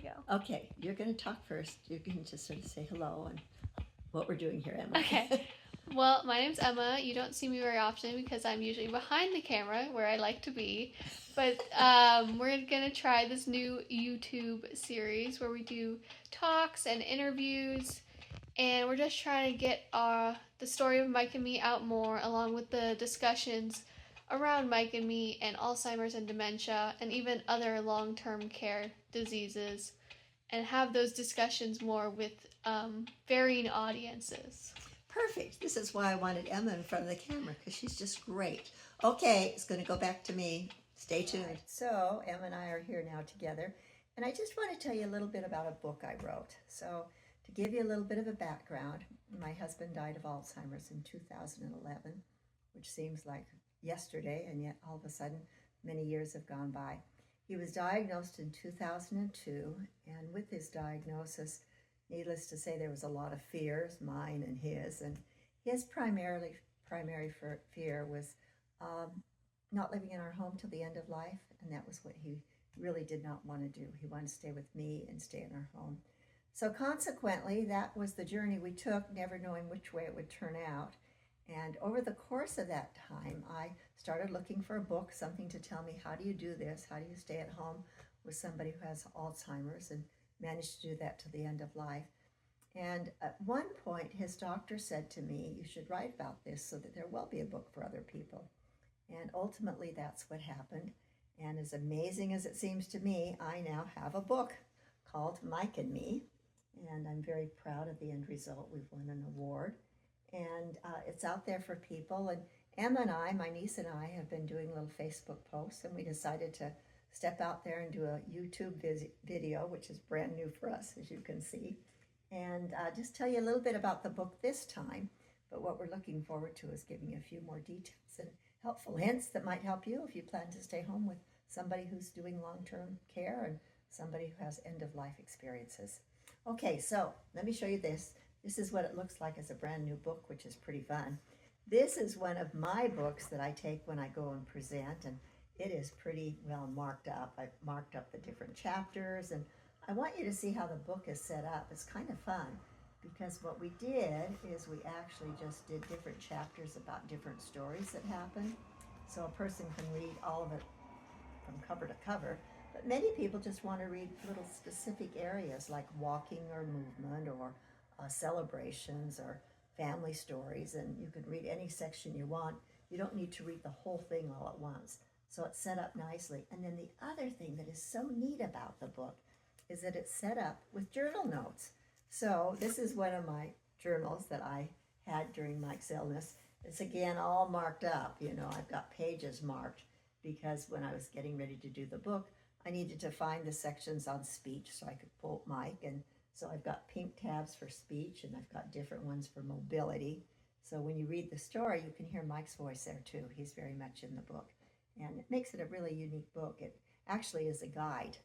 go. Okay, you're going to talk first. You're going to just sort of say hello and what we're doing here, Emma. Okay. Well, my name's Emma. You don't see me very often because I'm usually behind the camera where I like to be. But we're going to try this new YouTube series where we do talks and interviews. And we're just trying to get the story of Mike and me out more, along with the discussions around Mike and me and Alzheimer's and dementia and even other long-term care diseases, and have those discussions more with varying audiences. Perfect. This is why I wanted Emma in front of the camera, because she's just great. Okay, it's going to go back to me. Stay tuned. So Emma and I are here now together, and I just want to tell you a little bit about a book I wrote. So to give you a little bit of a background, my husband died of Alzheimer's in 2011, which seems like yesterday, and yet all of a sudden many years have gone by. He was diagnosed in 2002, and with his diagnosis, needless to say, there was a lot of fears, mine and his. And his primary fear was not living in our home till the end of life, and that was what he really did not want to do. He wanted to stay with me and stay in our home. So consequently, that was the journey we took, never knowing which way it would turn out. And over the course of that time, I started looking for a book, something to tell me, how do you do this? How do you stay at home with somebody who has Alzheimer's, and managed to do that to the end of life. And at one point, his doctor said to me, you should write about this so that there will be a book for other people. And ultimately, that's what happened. And as amazing as it seems to me, I now have a book called Mike and Me. And I'm very proud of the end result. We've won an award. And it's out there for people. And Emma and I, my niece and I, have been doing little Facebook posts, and we decided to step out there and do a YouTube video, which is brand new for us, as you can see. And just tell you a little bit about the book this time. But what we're looking forward to is giving you a few more details and helpful hints that might help you if you plan to stay home with somebody who's doing long-term care and somebody who has end-of-life experiences. Okay, so let me show you this. This is what it looks like as a brand new book, which is pretty fun. This is one of my books that I take when I go and present, and it is pretty well marked up. I've marked up the different chapters, and I want you to see how the book is set up. It's kind of fun, because what we did is we actually just did different chapters about different stories that happened. So a person can read all of it from cover to cover, but many people just want to read little specific areas like walking or movement or celebrations or family stories, and you can read any section you want. You don't need to read the whole thing all at once. So it's set up nicely. And then the other thing that is so neat about the book is that it's set up with journal notes. So this is one of my journals that I had during Mike's illness. It's again all marked up. You know, I've got pages marked because when I was getting ready to do the book, I needed to find the sections on speech so I could quote Mike. And so I've got pink tabs for speech, and I've got different ones for mobility. So when you read the story, you can hear Mike's voice there too. He's very much in the book. And it makes it a really unique book. It actually is a guide.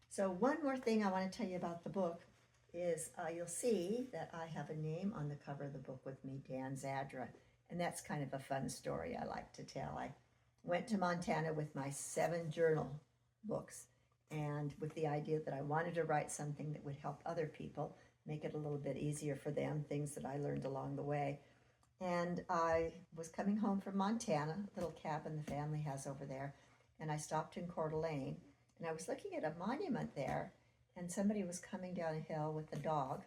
So one more thing I want to tell you about the book is you'll see that I have a name on the cover of the book with me, Dan Zadra. And that's kind of a fun story I like to tell. I went to Montana with my 7 journal books, and with the idea that I wanted to write something that would help other people, make it a little bit easier for them, things that I learned along the way. And I was coming home from Montana, a little cabin the family has over there, and I stopped in Coeur d'Alene, and I was looking at a monument there, and somebody was coming down a hill with a dog,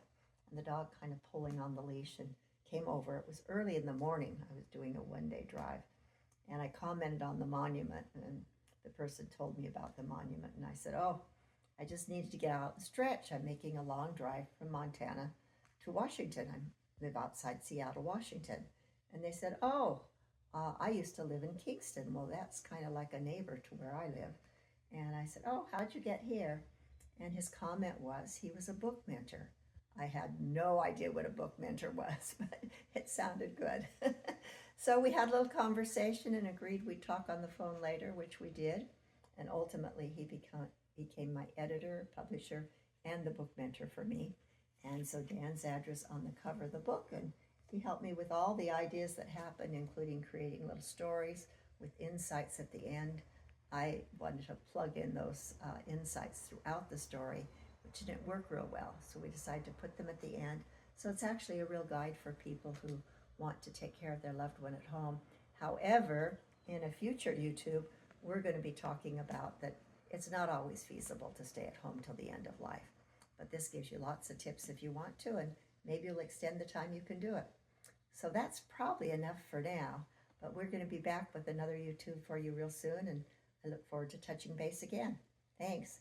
and the dog kind of pulling on the leash, and came over. It was early in the morning. I was doing a one-day drive, and I commented on the monument, and the person told me about the monument, and I said, oh, I just needed to get out and stretch. I'm making a long drive from Montana to Washington. I live outside Seattle, Washington. And they said, oh, I used to live in Kingston. Well, that's kind of like a neighbor to where I live. And I said, oh, how'd you get here? And his comment was he was a book mentor. I had no idea what a book mentor was, but it sounded good. So we had a little conversation and agreed we'd talk on the phone later, which we did. And ultimately, he became my editor, publisher, and the book mentor for me. And so Dan's address on the cover of the book, and he helped me with all the ideas that happened, including creating little stories with insights at the end. I wanted to plug in those insights throughout the story it didn't work real well. So we decided to put them at the end. So it's actually a real guide for people who want to take care of their loved one at home. However, in a future YouTube, we're going to be talking about that it's not always feasible to stay at home till the end of life. But this gives you lots of tips if you want to, and maybe you'll extend the time you can do it. So that's probably enough for now, but we're going to be back with another YouTube for you real soon, and I look forward to touching base again. Thanks.